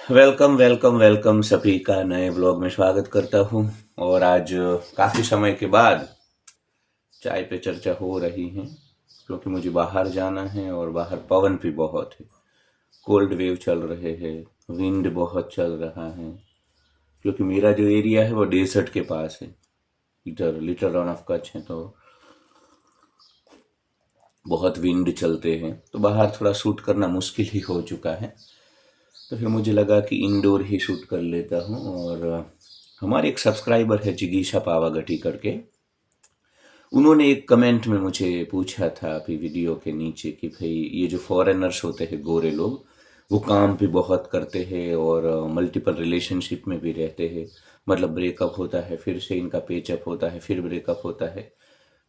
Welcome welcome welcome सभी का नए व्लॉग में स्वागत करता हूँ। और आज काफ़ी समय के बाद चाय पे चर्चा हो रही है, क्योंकि मुझे बाहर जाना है और बाहर पवन भी बहुत है। कोल्ड वेव चल रहे हैं, विंड बहुत चल रहा है, क्योंकि मेरा जो एरिया है वो डेजर्ट के पास है। इधर लिटिल रन ऑफ कच्छ है, तो बहुत विंड चलते हैं, तो बाहर थोड़ा शूट करना मुश्किल ही हो चुका है। तो फिर मुझे लगा कि इंडोर ही शूट कर लेता हूँ। और हमारे एक सब्सक्राइबर है जिगीशा पावागढ़ी करके, उन्होंने एक कमेंट में मुझे पूछा था अभी वीडियो के नीचे कि भाई ये जो फॉरेनर्स होते हैं गोरे लोग, वो काम भी बहुत करते हैं और मल्टीपल रिलेशनशिप में भी रहते हैं। मतलब ब्रेकअप होता है, फिर से इनका पेचअप होता है, फिर ब्रेकअप होता है,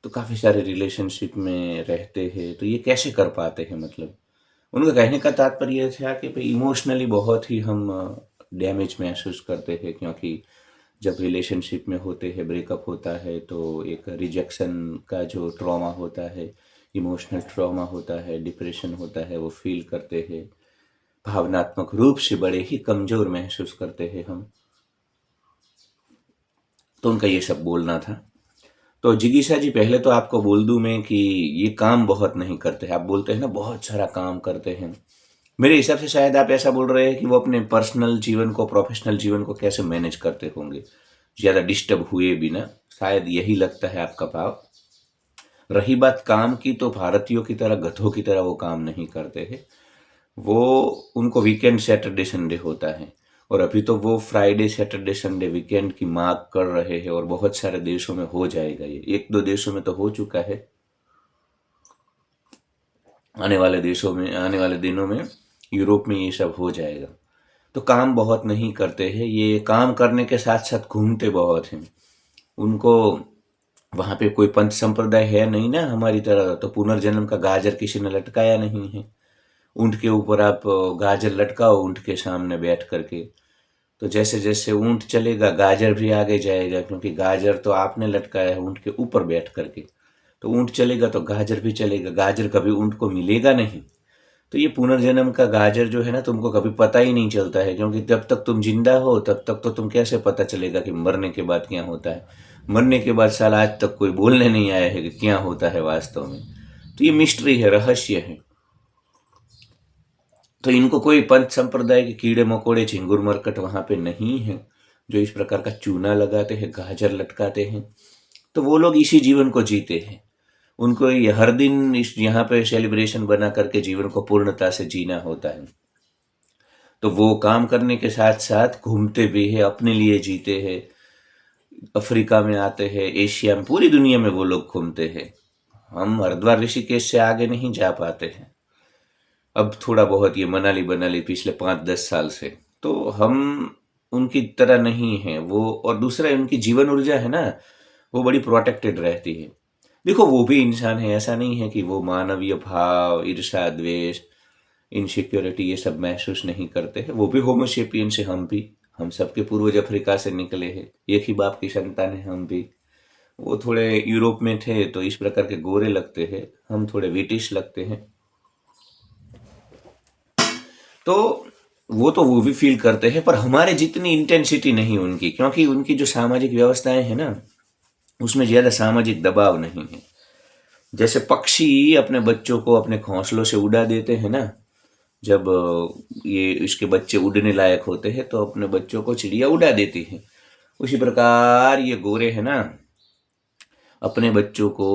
तो काफ़ी सारे रिलेशनशिप में रहते हैं, तो ये कैसे कर पाते हैं। मतलब उनका कहने का तात्पर्य यह था कि भाई इमोशनली बहुत ही हम डैमेज महसूस करते हैं, क्योंकि जब रिलेशनशिप में होते हैं, ब्रेकअप होता है, तो एक रिजेक्शन का जो ट्रॉमा होता है, इमोशनल ट्रॉमा होता है, डिप्रेशन होता है, वो फील करते हैं। भावनात्मक रूप से बड़े ही कमज़ोर महसूस करते हैं हम। तो उनका ये सब बोलना था। तो जिगीशा जी, पहले तो आपको बोल दूं मैं कि ये काम बहुत नहीं करते हैं। आप बोलते हैं ना बहुत सारा काम करते हैं, मेरे हिसाब से शायद आप ऐसा बोल रहे हैं कि वो अपने पर्सनल जीवन को, प्रोफेशनल जीवन को कैसे मैनेज करते होंगे, ज़्यादा डिस्टर्ब हुए बिना। शायद यही लगता है आपका भाव। रही बात काम की, तो भारतीयों की तरह, गधों की तरह वो काम नहीं करते हैं। वो, उनको वीकेंड सैटरडे संडे होता है, और अभी तो वो फ्राइडे सैटरडे संडे वीकेंड की मांग कर रहे हैं, और बहुत सारे देशों में हो जाएगा ये। एक दो देशों में तो हो चुका है, आने वाले दिनों में यूरोप में ये सब हो जाएगा। तो काम बहुत नहीं करते हैं ये, काम करने के साथ साथ घूमते बहुत हैं। उनको वहाँ पे कोई पंथ संप्रदाय है नहीं ना हमारी तरह, तो पुनर्जन्म का गाजर किसी ने लटकाया नहीं है। ऊँट के ऊपर आप गाजर लटकाओ, ऊँट के सामने बैठ करके, तो जैसे जैसे ऊँट चलेगा गाजर भी आगे जाएगा, क्योंकि गाजर तो आपने लटकाया है ऊँट के ऊपर बैठ करके। तो ऊँट चलेगा तो गाजर भी चलेगा, गाजर कभी ऊँट को मिलेगा नहीं। तो ये पुनर्जन्म का गाजर जो है ना, तुमको कभी पता ही नहीं चलता है, क्योंकि जब तक तुम जिंदा हो तब तक तो तुम कैसे पता चलेगा कि मरने के बाद क्या होता है। मरने के बाद साल आज तक कोई बोलने नहीं आया है कि क्या होता है वास्तव में। तो ये मिस्ट्री है, रहस्य है। तो इनको कोई पंथ संप्रदाय के कीड़े मकोड़े, झिंगुर मरकट वहां पे नहीं है जो इस प्रकार का चूना लगाते हैं, गाजर लटकाते हैं। तो वो लोग इसी जीवन को जीते हैं। उनको ये हर दिन इस यहाँ पे सेलिब्रेशन बना करके जीवन को पूर्णता से जीना होता है। तो वो काम करने के साथ साथ घूमते भी है, अपने लिए जीते हैं। अफ्रीका में आते हैं, एशिया में, पूरी दुनिया में वो लोग घूमते हैं। हम हरिद्वार ऋषिकेश से आगे नहीं जा पाते हैं। अब थोड़ा बहुत ये मनाली बनाली पिछले 5-10 साल से, तो हम उनकी तरह नहीं है वो। और दूसरा, उनकी जीवन ऊर्जा है ना, वो बड़ी प्रोटेक्टेड रहती है। देखो, वो भी इंसान है, ऐसा नहीं है कि वो मानवीय भाव, ईर्ष्या, द्वेष, इनसिक्योरिटी ये सब महसूस नहीं करते हैं। वो भी होमोसेपियन से, हम भी, हम सबके पूर्वज अफ्रीका से निकले हैं, एक ही बाप की संतान है हम भी। वो थोड़े यूरोप में थे तो इस प्रकार के गोरे लगते हैं, हम थोड़े ब्रिटिश लगते हैं। तो वो भी फील करते हैं, पर हमारे जितनी इंटेंसिटी नहीं उनकी, क्योंकि उनकी जो सामाजिक व्यवस्थाएं हैं ना, उसमें ज़्यादा सामाजिक दबाव नहीं है। जैसे पक्षी अपने बच्चों को अपने घोंसलों से उड़ा देते हैं ना, जब ये इसके बच्चे उड़ने लायक होते हैं तो अपने बच्चों को चिड़िया उड़ा देती है। उसी प्रकार ये गोरे हैं ना, अपने बच्चों को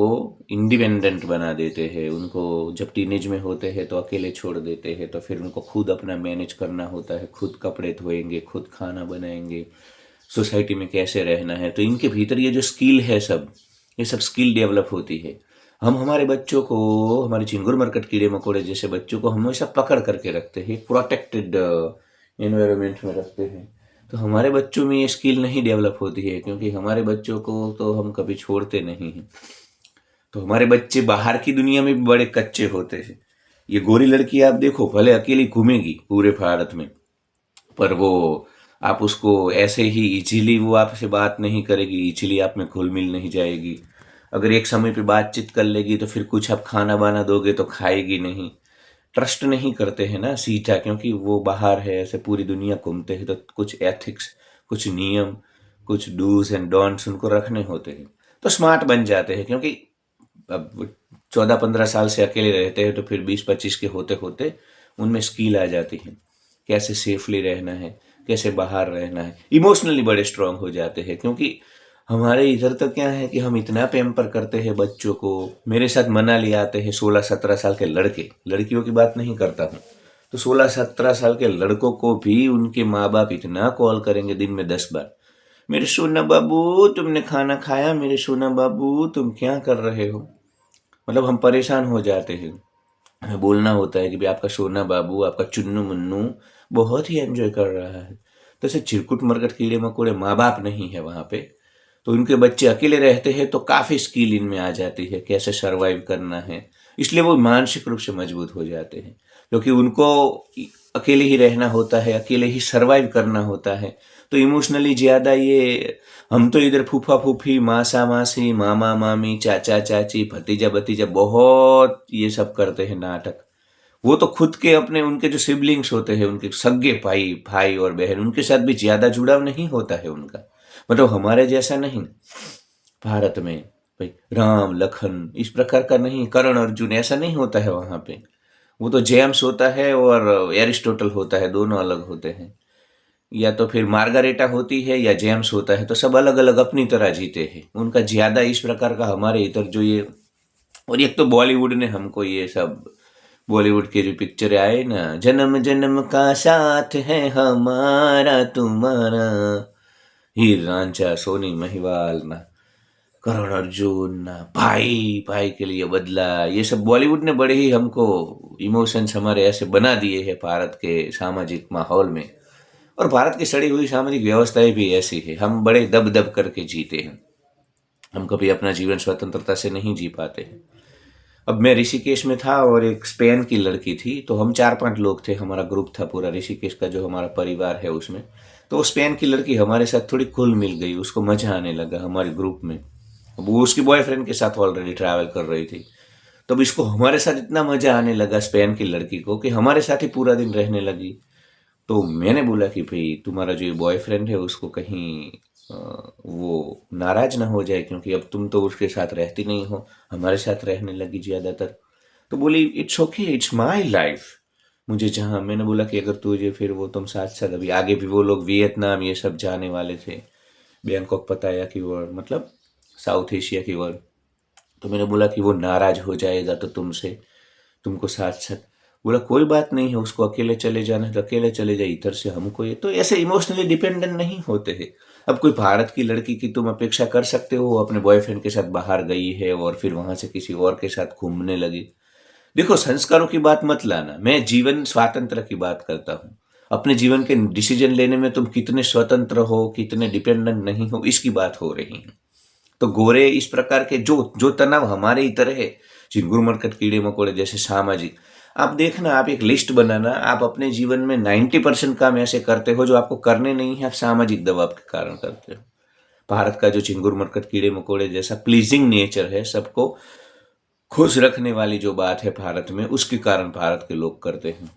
इंडिपेंडेंट बना देते हैं। उनको जब टीनेज में होते हैं तो अकेले छोड़ देते हैं, तो फिर उनको खुद अपना मैनेज करना होता है, खुद कपड़े धोएंगे, खुद खाना बनाएंगे, सोसाइटी में कैसे रहना है। तो इनके भीतर ये जो स्किल है सब, ये सब स्किल डेवलप होती है। हम हमारे बच्चों को, हमारे चिंगुर मरकट कीड़े मकोड़े जैसे बच्चों को हमेशा पकड़ करके रखते हैं, प्रोटेक्टेड एनवायरनमेंट में रखते हैं। तो हमारे बच्चों में ये स्किल नहीं डेवलप होती है, क्योंकि हमारे बच्चों को तो हम कभी छोड़ते नहीं हैं। तो हमारे बच्चे बाहर की दुनिया में भी बड़े कच्चे होते हैं। ये गोरी लड़की आप देखो, भले अकेली घूमेगी पूरे भारत में, पर वो, आप उसको ऐसे ही इजीली, वो आपसे बात नहीं करेगी, इजीली आप में घुल मिल नहीं जाएगी। अगर एक समय पे बातचीत कर लेगी तो फिर कुछ आप खाना बाना दोगे तो खाएगी नहीं। ट्रस्ट नहीं करते हैं ना सीधा, क्योंकि वो बाहर है, ऐसे पूरी दुनिया घूमते हैं, तो कुछ एथिक्स, कुछ नियम, कुछ डूज एंड डोंट्स उनको रखने होते हैं, तो स्मार्ट बन जाते हैं। क्योंकि अब 14-15 साल से अकेले रहते हैं, तो फिर 20-25 के होते होते उनमें स्किल आ जाती है, कैसे सेफली रहना है, कैसे बाहर रहना है, इमोशनली बड़े स्ट्रांग हो जाते हैं। क्योंकि हमारे इधर तो क्या है कि हम इतना पैम्पर करते हैं बच्चों को। मेरे साथ मनाली आते हैं 16-17 साल के लड़के, लड़कियों की बात नहीं करता हूँ, तो 16-17 साल के लड़कों को भी उनके माँ बाप इतना कॉल करेंगे दिन में 10 बार, मेरे सोना बाबू तुमने खाना खाया, मेरे सोना बाबू तुम क्या कर रहे हो। मतलब हम परेशान हो जाते हैं, हमें बोलना होता है कि भाई आपका सोना बाबू, आपका चुन्नू मुन्नू बहुत ही एंजॉय कर रहा है। तो ऐसे चिरकुट मरकट कीड़े मकोड़े माँ बाप नहीं है वहाँ पे, तो उनके बच्चे अकेले रहते हैं, तो काफ़ी स्किल इनमें आ जाती है कैसे सरवाइव करना है। इसलिए वो मानसिक रूप से मजबूत हो जाते हैं, क्योंकि उनको अकेले ही रहना होता है, अकेले ही सरवाइव करना होता है। तो इमोशनली ज़्यादा ये, हम तो इधर फूफा फूफी, मासा मासी, मामा मामी, चाचा चाची, भतीजा भतीजा बहुत ये सब करते हैं नाटक। वो तो खुद के अपने उनके जो सिबलिंग्स होते हैं, उनके सगे भाई भाई और बहन, उनके साथ भी ज़्यादा जुड़ाव नहीं होता है उनका। मतलब हमारे जैसा नहीं भारत में, भाई राम लखन इस प्रकार का नहीं, करण अर्जुन ऐसा नहीं होता है वहाँ पे। वो तो जेम्स होता है और एरिस्टोटल होता है, दोनों अलग होते हैं। या तो फिर मार्गारेटा होती है या जेम्स होता है, तो सब अलग अलग अपनी तरह जीते हैं। उनका ज़्यादा इस प्रकार का हमारे इधर जो ये, और एक तो बॉलीवुड ने हमको ये सब, बॉलीवुड के जो पिक्चर आए ना, जन्म जन्म का साथ है हमारा तुम्हारा, हीर रांझा सोनी महिवाल ना, करण अर्जुन ना, भाई भाई के लिए बदला, ये सब बॉलीवुड ने बड़े ही हमको इमोशंस हमारे ऐसे बना दिए हैं भारत के सामाजिक माहौल में। और भारत की सड़ी हुई सामाजिक व्यवस्थाएं भी ऐसी है, हम बड़े दब दब करके जीते हैं, हम कभी अपना जीवन स्वतंत्रता से नहीं जी पाते हैं। अब मैं ऋषिकेश में था और एक स्पेन की लड़की थी, तो हम 4-5 लोग थे, हमारा ग्रुप था पूरा ऋषिकेश का, जो हमारा परिवार है उसमें। तो वो स्पेन की लड़की हमारे साथ थोड़ी घुल मिल गई, उसको मजा आने लगा हमारे ग्रुप में। अब वो उसकी बॉयफ्रेंड के साथ ऑलरेडी ट्रैवल कर रही थी, तब इसको हमारे साथ इतना मजा आने लगा स्पेन की लड़की को, कि हमारे साथ ही पूरा दिन रहने लगी। तो मैंने बोला कि भाई तुम्हारा जो ये बॉयफ्रेंड है उसको कहीं वो नाराज ना हो जाए, क्योंकि अब तुम तो उसके साथ रहती नहीं हो, हमारे साथ रहने लगी ज़्यादातर। तो बोली it's okay, it's my life. मुझे जहाँ, मैंने बोला कि अगर तुझे फिर वो, तुम साथ साथ अभी आगे भी, वो लोग वियतनाम ये सब जाने वाले थे, बैंकॉक पताया की ओर, मतलब साउथ एशिया की ओर। तो मैंने बोला कि वो नाराज हो जाएगा तो तुमसे, तुमको साथ साथ। बोला कोई बात नहीं है, उसको अकेले चले जाना है तो अकेले चले जाए, इधर से हमको ये, तो ऐसे इमोशनली डिपेंडेंट नहीं होते हैं। अब कोई भारत की लड़की की तुम अपेक्षा कर सकते हो, वो अपने बॉयफ्रेंड के साथ बाहर गई है और फिर वहां से किसी और के साथ घूमने लगी। देखो संस्कारों की बात मत लाना, मैं जीवन स्वातंत्र की बात करता हूँ। अपने जीवन के डिसीजन लेने में तुम कितने स्वतंत्र हो, कितने डिपेंडेंट नहीं हो, इसकी बात हो रही है। तो गोरे इस प्रकार के जो जो तनाव हमारे इधर है, झिंगुर मरकट कीड़े मकोड़े जैसे सामाजिक, आप देखना, आप एक लिस्ट बनाना, आप अपने जीवन में 90% काम ऐसे करते हो जो आपको करने नहीं है, आप सामाजिक दबाव के कारण करते हो। भारत का जो झिंगुर मरकट कीड़े मकोड़े जैसा प्लीजिंग नेचर है, सबको खुश रखने वाली जो बात है भारत में, उसके कारण भारत के लोग करते हैं।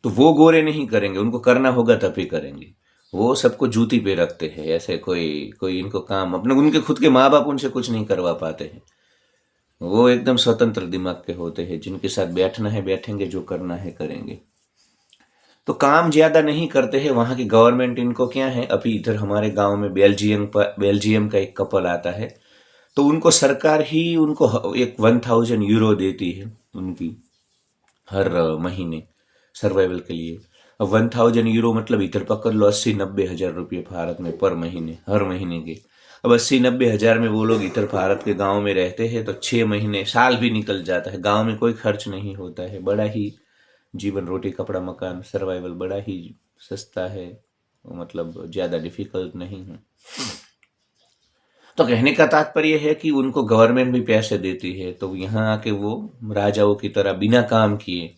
तो वो गोरे नहीं करेंगे, उनको करना होगा तभी करेंगे। वो सबको जूती पे रखते हैं, ऐसे कोई कोई इनको काम अपने, उनके खुद के माँ बाप उनसे कुछ नहीं करवा पाते हैं। वो एकदम स्वतंत्र दिमाग के होते हैं, जिनके साथ बैठना है बैठेंगे, जो करना है करेंगे। तो काम ज्यादा नहीं करते हैं वहाँ की गवर्नमेंट। इनको क्या है, अभी इधर हमारे गांव में बेल्जियम का एक कपल आता है, तो उनको सरकार ही उनको एक 1000 यूरो देती है उनकी हर महीने, सर्वाइवल के लिए। अब 1000 यूरो मतलब इधर पकड़ लो 80-90 हज़ार रुपये भारत में पर महीने, हर महीने के। अब 80-90 हज़ार में वो लोग इधर भारत के गांव में रहते हैं, तो 6 महीने साल भी निकल जाता है, गांव में कोई खर्च नहीं होता है, बड़ा ही जीवन, रोटी कपड़ा मकान, सर्वाइवल बड़ा ही सस्ता है, मतलब ज़्यादा डिफिकल्ट नहीं है। तो कहने का तात्पर्य है कि उनको गवर्नमेंट भी पैसे देती है, तो यहाँ आके वो राजाओं की तरह बिना काम किए,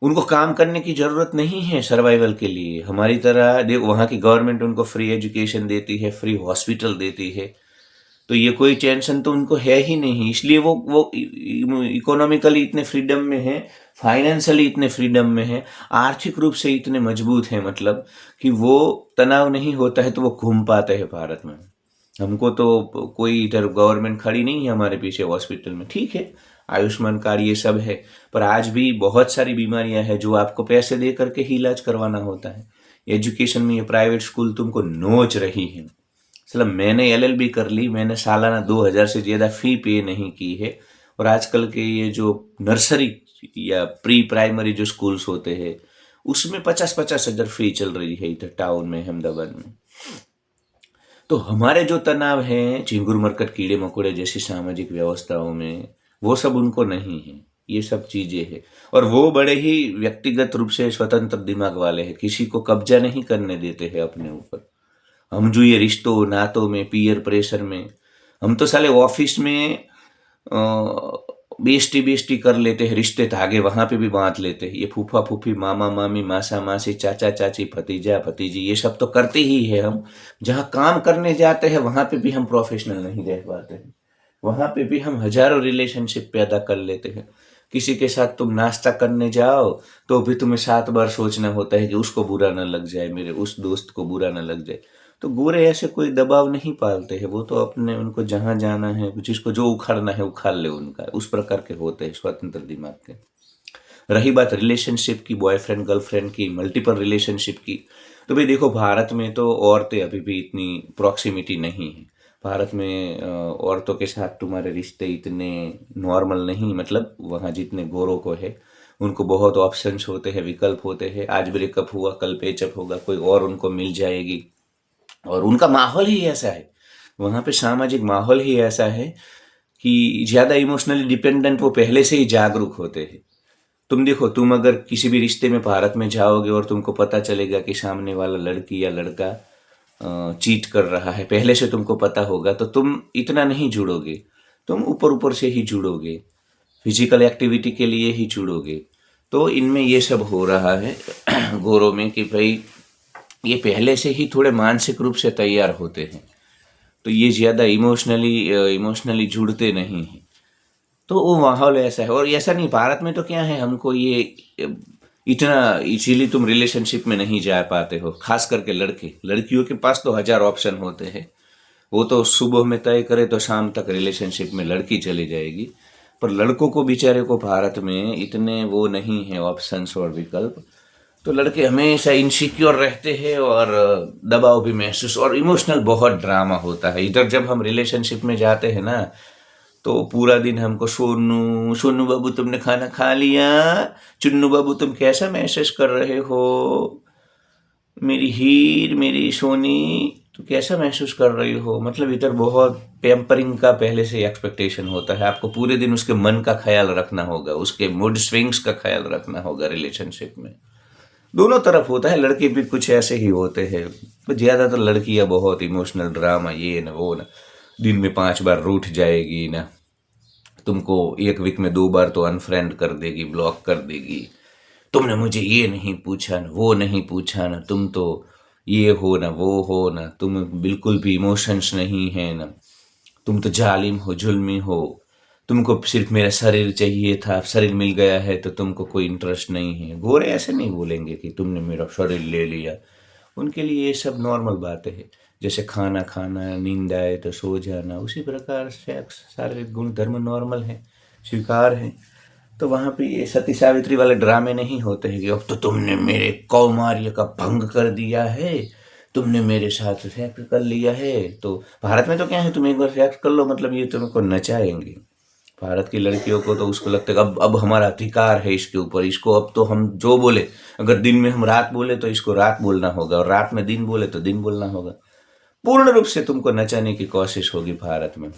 उनको काम करने की जरूरत नहीं है सर्वाइवल के लिए। हमारी तरह देखो, वहाँ की गवर्नमेंट उनको फ्री एजुकेशन देती है, फ्री हॉस्पिटल देती है, तो ये कोई टेंशन तो उनको है ही नहीं, इसलिए वो इकोनॉमिकली इतने फ्रीडम में है, फाइनेंशियली इतने फ्रीडम में है, आर्थिक रूप से इतने मजबूत है, मतलब कि वो तनाव नहीं होता है तो वो घूम पाते हैं भारत में। हमको तो कोई इधर गवर्नमेंट खड़ी नहीं है हमारे पीछे हॉस्पिटल में, ठीक है आयुष्मान कार्ड ये सब है, पर आज भी बहुत सारी बीमारियां हैं जो आपको पैसे दे करके ही इलाज करवाना होता है। एजुकेशन में ये प्राइवेट स्कूल तुमको नोच रही है। मतलब मैंने एलएलबी कर ली, मैंने सालाना 2,000 से ज़्यादा फ़ी पे नहीं की है, और आजकल के ये जो नर्सरी या प्री प्राइमरी जो स्कूल्स होते हैं उसमें 50-50 हज़ार फ़ी चल रही है इधर टाउन में, अहमदाबाद में। तो हमारे जो तनाव हैं झिंगुर मरकट कीड़े मकोड़े जैसी सामाजिक व्यवस्थाओं में, वो सब उनको नहीं है, ये सब चीज़ें हैं। और वो बड़े ही व्यक्तिगत रूप से स्वतंत्र दिमाग वाले हैं, किसी को कब्जा नहीं करने देते हैं अपने ऊपर। हम जो ये रिश्तों नातों में पीयर प्रेशर में, हम तो साले ऑफिस में बेस्टी बेस्टी कर लेते हैं, रिश्ते धागे वहां पे भी बांध लेते हैं। ये फूफा फूफी मामा मामी मासा मासी चाचा चाची भतीजा भतीजी ये सब तो करते ही है हम। जहाँ काम करने जाते हैं वहां पे भी हम प्रोफेशनल नहीं रह पाते हैं, वहां पे भी हम हजारों रिलेशनशिप पैदा कर लेते हैं। किसी के साथ तुम नाश्ता करने जाओ तो भी तुम्हें 7 बार सोचना होता है कि उसको बुरा ना लग जाए, मेरे उस दोस्त को बुरा ना लग जाए। तो गोरे ऐसे कोई दबाव नहीं पालते हैं, वो तो अपने उनको जहां जाना है जिसको जो उखाड़ना है उखाड़ ले, उनका उस प्रकार के होते हैं स्वतंत्र दिमाग के। रही बात रिलेशनशिप की, बॉयफ्रेंड गर्लफ्रेंड की, मल्टीपल रिलेशनशिप की, तो भाई देखो भारत में तो औरतें अभी भी इतनी प्रॉक्सिमिटी नहीं है। भारत में औरतों के साथ तुम्हारे रिश्ते इतने नॉर्मल नहीं, मतलब वहाँ जितने गोरों को है उनको बहुत ऑप्शंस होते हैं, विकल्प होते हैं। आज ब्रेकअप हुआ कल पेचअप होगा, कोई और उनको मिल जाएगी, और उनका माहौल ही ऐसा है, वहाँ पे सामाजिक माहौल ही ऐसा है कि ज़्यादा इमोशनली डिपेंडेंट वो पहले से ही जागरूक होते हैं। तुम देखो, तुम अगर किसी भी रिश्ते में भारत में जाओगे और तुमको पता चलेगा कि सामने वाला लड़की या लड़का चीट कर रहा है, पहले से तुमको पता होगा, तो तुम इतना नहीं जुड़ोगे, तुम ऊपर ऊपर से ही जुड़ोगे, फिजिकल एक्टिविटी के लिए ही जुड़ोगे। तो इनमें ये सब हो रहा है गोरों में कि भाई ये पहले से ही थोड़े मानसिक रूप से तैयार होते हैं, तो ये ज़्यादा इमोशनली जुड़ते नहीं हैं। तो वो माहौल ऐसा है। और ऐसा नहीं, भारत में तो क्या है, हमको ये इतना इजीली तुम रिलेशनशिप में नहीं जा पाते हो, खास करके लड़के। लड़कियों के पास तो 1000 ऑप्शन होते हैं, वो तो सुबह में तय करे तो शाम तक रिलेशनशिप में लड़की चली जाएगी। पर लड़कों को बेचारे को भारत में इतने वो नहीं है ऑप्शंस और विकल्प, तो लड़के हमेशा इनसिक्योर रहते हैं और दबाव भी महसूस, और इमोशनल बहुत ड्रामा होता है इधर। जब हम रिलेशनशिप में जाते हैं ना, तो पूरा दिन हमको सोनू सोनू बाबू तुमने खाना खा लिया, चुन्नू बाबू तुम कैसा महसूस कर रहे हो, मेरी हीर मेरी सोनी तो कैसा महसूस कर रही हो। मतलब इधर बहुत पैम्परिंग का पहले से एक्सपेक्टेशन होता है, आपको पूरे दिन उसके मन का ख्याल रखना होगा, उसके मूड स्विंग्स का ख्याल रखना होगा। रिलेशनशिप में दोनों तरफ होता है, लड़के भी कुछ ऐसे ही होते हैं, पर ज़्यादातर लड़कियां बहुत इमोशनल ड्रामा, ये ना वो ना, दिन में 5 बार रूठ जाएगी ना, तुमको एक वीक में 2 बार तो अनफ्रेंड कर देगी, ब्लॉक कर देगी। तुमने मुझे ये नहीं पूछा ना, वो नहीं पूछा ना, तुम तो ये हो ना वो हो ना, तुम बिल्कुल भी इमोशंस नहीं है ना, तुम तो जालिम हो जुल्मी हो, तुमको सिर्फ मेरा शरीर चाहिए था, शरीर मिल गया है तो तुमको कोई इंटरेस्ट नहीं है। गोरे ऐसे नहीं बोलेंगे कि तुमने मेरा शरीर ले लिया, उनके लिए ये सब नॉर्मल बातें हैं। जैसे खाना खाना, नींद आए तो सो जाना, उसी प्रकार सेक्स, शारीरिक गुण धर्म नॉर्मल है, स्वीकार है। तो वहाँ पे ये सती सावित्री वाले ड्रामे नहीं होते हैं कि अब तो तुमने मेरे कौमार्य का भंग कर दिया है, तुमने मेरे साथ सेक्स कर लिया है। तो भारत में तो क्या है, तुम एक बार सेक्स कर लो मतलब ये तुमको नचाएंगे। भारत की लड़कियों को तो उसको लगता है अब हमारा अधिकार है इसके ऊपर, इसको अब तो हम जो बोले, अगर दिन में हम रात बोले तो इसको रात बोलना होगा, और रात में दिन बोले तो दिन बोलना होगा। पूर्ण रूप से तुमको नचाने की कोशिश होगी भारत में।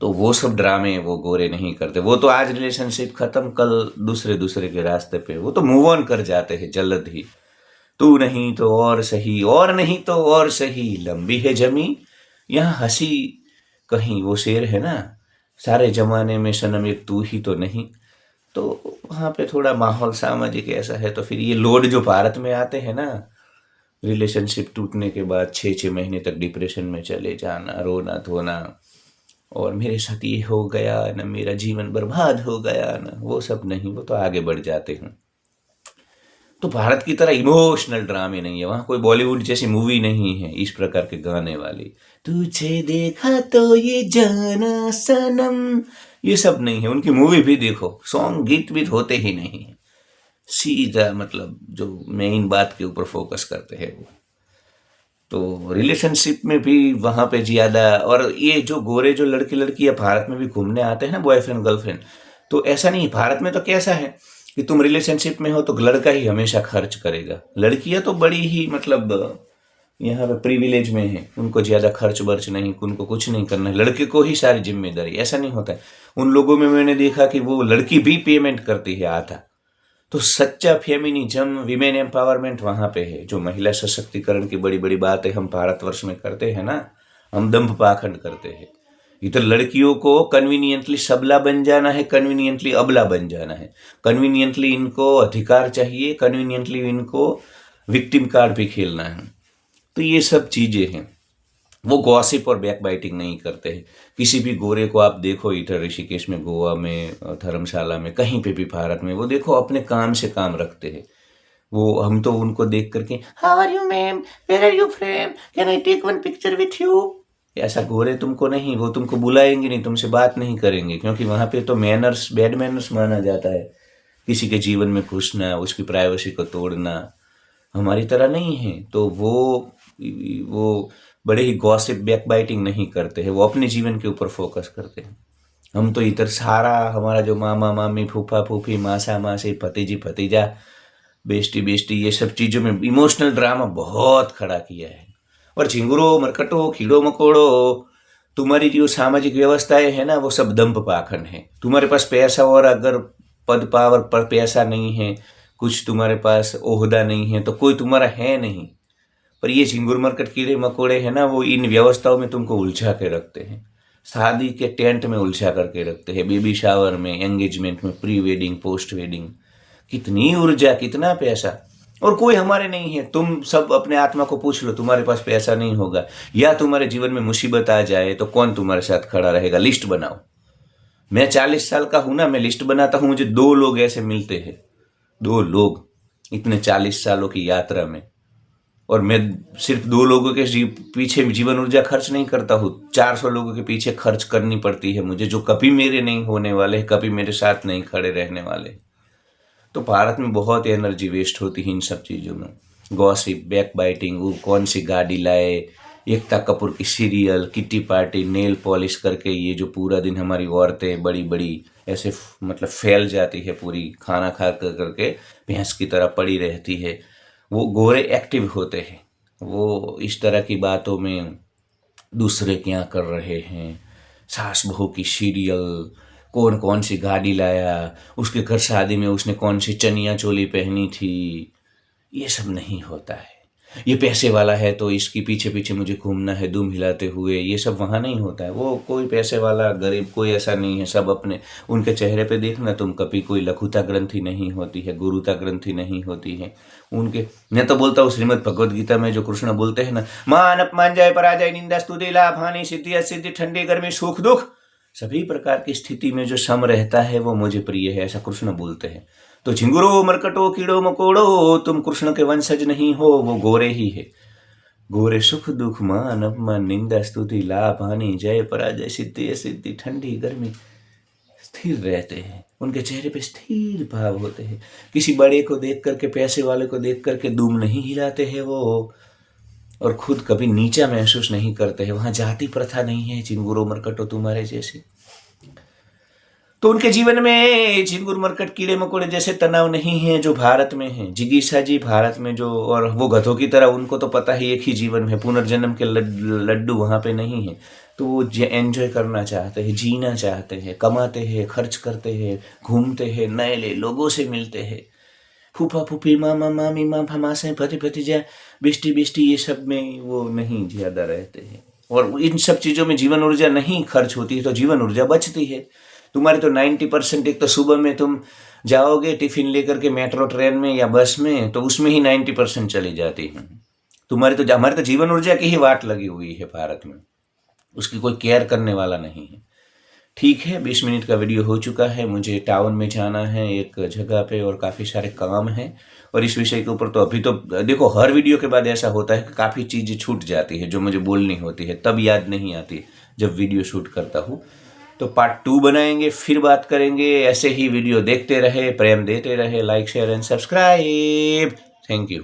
तो वो सब ड्रामे वो गोरे नहीं करते, वो तो आज रिलेशनशिप खत्म, कल दूसरे दूसरे के रास्ते पे, वो तो मूव ऑन कर जाते हैं जल्द ही। तू नहीं तो और सही, और नहीं तो और सही, लंबी है जमी यहाँ हंसी कहीं, वो शेर है ना, सारे जमाने में सनम एक तू ही तो नहीं। तो वहाँ पे थोड़ा माहौल सामाजिक ऐसा है, तो फिर ये लोड जो भारत में आते हैं ना, रिलेशनशिप टूटने के बाद 6-6 महीने तक डिप्रेशन में चले जाना, रोना धोना, और मेरे साथ ये हो गया ना, मेरा जीवन बर्बाद हो गया ना, वो सब नहीं, वो तो आगे बढ़ जाते हैं। तो भारत की तरह इमोशनल ड्रामे नहीं है वहाँ, कोई बॉलीवुड जैसी मूवी नहीं है इस प्रकार के गाने वाली, तुझे देखा तो ये जाना सनम, ये सब नहीं है। उनकी मूवी भी देखो, सॉन्ग गीत भी होते ही नहीं है, सीधा मतलब जो मेन बात के ऊपर फोकस करते हैं वो। तो रिलेशनशिप में भी वहाँ पे ज़्यादा, और ये जो गोरे जो लड़के लड़कियाँ भारत में भी घूमने आते हैं ना, बॉयफ्रेंड गर्लफ्रेंड, तो ऐसा नहीं, भारत में तो कैसा है कि तुम रिलेशनशिप में हो तो लड़का ही हमेशा खर्च करेगा, लड़कियाँ तो बड़ी ही मतलब यहाँ पे प्रिविलेज में है, उनको ज़्यादा खर्च वर्च नहीं, उनको कुछ नहीं करना है, लड़के को ही सारी जिम्मेदारी, ऐसा नहीं होता है। उन लोगों में मैंने देखा कि वो लड़की भी पेमेंट करती है आधा। तो सच्चा फेमिनिज्म, विमेन एम्पावरमेंट वहाँ पे है, जो महिला सशक्तिकरण की बड़ी बड़ी बातें हम भारतवर्ष में करते हैं ना, हम दंभ पाखंड करते हैं। इधर लड़कियों को कन्वीनियंटली सबला बन जाना है, कन्वीनियंटली अबला बन जाना है, कन्वीनियंटली इनको अधिकार चाहिए, कन्वीनियंटली इनको विक्टिम कार्ड भी खेलना है। तो ये सब चीज़ें हैं। वो गॉसिप और बैक बाइटिंग नहीं करते हैं। किसी भी गोरे को आप देखो इधर ऋषिकेश में, गोवा में, धर्मशाला में, कहीं पे भी भारत में, वो देखो अपने काम से काम रखते हैं। वो हम तो उनको देख करके, how are you ma'am, where are you from, can I take one picture with you, ऐसा गोरे तुमको नहीं, वो तुमको बुलाएंगे नहीं, तुमसे बात नहीं करेंगे, क्योंकि वहाँ पे तो मैनर्स, बैड मैनर्स माना जाता है, किसी के जीवन में घुसना, उसकी प्राइवेसी को तोड़ना। हमारी तरह नहीं है, तो वो बड़े ही गॉसिप बैक बाइटिंग नहीं करते हैं, वो अपने जीवन के ऊपर फोकस करते हैं। हम तो इधर सारा हमारा जो मामा मामी, फूफा फूफी, मासा मासी, भतीजी भतीजा, बेस्टी बेस्टी, ये सब चीज़ों में इमोशनल ड्रामा बहुत खड़ा किया है। और झिंगुरो मरकटो कीड़ो मकोड़ो, तुम्हारी जो सामाजिक व्यवस्थाएं है ना, वो सब दंभ पाखंड है। तुम्हारे पास पैसा, और अगर पद पावर पर पैसा नहीं है, कुछ तुम्हारे पास ओहदा नहीं है, तो कोई तुम्हारा है नहीं। पर ये झिंगुर मरकट कीड़े मकोड़े हैं ना, वो इन व्यवस्थाओं में तुमको उलझा के रखते हैं, शादी के टेंट में उलझा करके रखते हैं, बेबी शावर में, एंगेजमेंट में, प्री वेडिंग, पोस्ट वेडिंग, कितनी ऊर्जा, कितना पैसा, और कोई हमारे नहीं है। तुम सब अपने आत्मा को पूछ लो, तुम्हारे पास पैसा नहीं होगा या तुम्हारे जीवन में मुसीबत आ जाए तो कौन तुम्हारे साथ खड़ा रहेगा? लिस्ट बनाओ। मैं 40 साल का हूं ना, मैं लिस्ट बनाता हूं, मुझे 2 लोग ऐसे मिलते हैं, 2 लोग इतने 40 सालों की यात्रा में, और मैं सिर्फ 2 लोगों के पीछे जीवन ऊर्जा खर्च नहीं करता हूँ, 400 लोगों के पीछे खर्च करनी पड़ती है मुझे, जो कभी मेरे नहीं होने वाले, कभी मेरे साथ नहीं खड़े रहने वाले। तो भारत में बहुत एनर्जी वेस्ट होती है इन सब चीज़ों में, गॉसिप, बैक बाइटिंग, वो कौन सी गाड़ी लाए, एकता कपूर की serial, kitty party, nail polish करके, ये जो पूरा दिन हमारी औरतें बड़ी बड़ी ऐसे मतलब फैल जाती है पूरी, खाना खा कर करके भैंस की तरह पड़ी रहती है। वो गोरे एक्टिव होते हैं, वो इस तरह की बातों में, दूसरे क्या कर रहे हैं, सास बहू की सीरियल, कौन कौन सी गाड़ी लाया, उसके घर शादी में उसने कौन सी चनिया चोली पहनी थी, ये सब नहीं होता है। ये पैसे वाला है तो इसकी पीछे पीछे मुझे घूमना है दुम हिलाते हुए, ये सब वहाँ नहीं होता है। वो कोई पैसे वाला गरीब कोई ऐसा नहीं है, सब अपने, उनके चेहरे पे देखना तुम, कभी कोई लघुता ग्रंथि नहीं होती है, गुरुता ग्रंथि नहीं होती है उनके। मैं तो बोलता हूँ श्रीमद् भगवद गीता में जो कृष्ण बोलते हैं ना, मान अपमान जय पराजय निंदा स्तुति लाभ हानि सिद्धि असिद्धि ठंडी गर्मी सुख दुख, सभी प्रकार की स्थिति में जो सम रहता है वो मुझे प्रिय है, ऐसा कृष्ण बोलते हैं। तो झिंगुरो मरकटो कीड़ो मकोड़ो, तुम कृष्ण के वंशज नहीं हो, वो गोरे ही है। गोरे सुख दुख मान अपमान निंदा स्तुति लाभ हानि जय पराजय सिद्धि असिद्धि ठंडी गर्मी स्थिर रहते हैं, उनके चेहरे पे स्थिर भाव होते हैं। किसी बड़े को देख करके, पैसे वाले को देख करके दुम नहीं हिलाते हैं वो, और खुद कभी नीचा महसूस नहीं करते हैं। वहाँ जाति प्रथा नहीं है झिंगुरो मरकटो तुम्हारे जैसे। तो उनके जीवन में झिंगुर मरकट कीड़े मकोड़े जैसे तनाव नहीं है जो भारत में है। जिगीषा जी भारत में जो, और वो गधों की तरह, उनको तो पता है एक ही जीवन है, पुनर्जन्म के लड्डू वहाँ पे नहीं है। तो वो एंजॉय करना चाहते हैं, जीना चाहते हैं, कमाते हैं, खर्च करते हैं, घूमते हैं, नए नए लोगों से मिलते हैं, फूफा फूफी, मामा मामी, मामा मासे, भती भतीजा, बेस्टी बेस्टी, ये सब में वो नहीं ज़्यादा रहते हैं। और इन सब चीज़ों में जीवन ऊर्जा नहीं खर्च होती है, तो जीवन ऊर्जा बचती है तुम्हारी। तो 90%, एक तो सुबह में तुम जाओगे टिफिन लेकर के मेट्रो ट्रेन में या बस में, तो उसमें ही 90% चली जाती है। हमारे तो जीवन ऊर्जा की ही वाट लगी हुई है भारत में, उसकी कोई केयर करने वाला नहीं है। ठीक है, 20 मिनट का वीडियो हो चुका है, मुझे टाउन में जाना है एक जगह पे और काफ़ी सारे काम हैं। और इस विषय के ऊपर तो अभी तो देखो, हर वीडियो के बाद ऐसा होता है कि काफ़ी चीज़ें छूट जाती है जो मुझे बोलनी होती है, तब याद नहीं आती जब वीडियो शूट करता हूँ। तो पार्ट 2 बनाएंगे, फिर बात करेंगे। ऐसे ही वीडियो देखते रहे, प्रेम देते रहे, like share and subscribe. Thank you.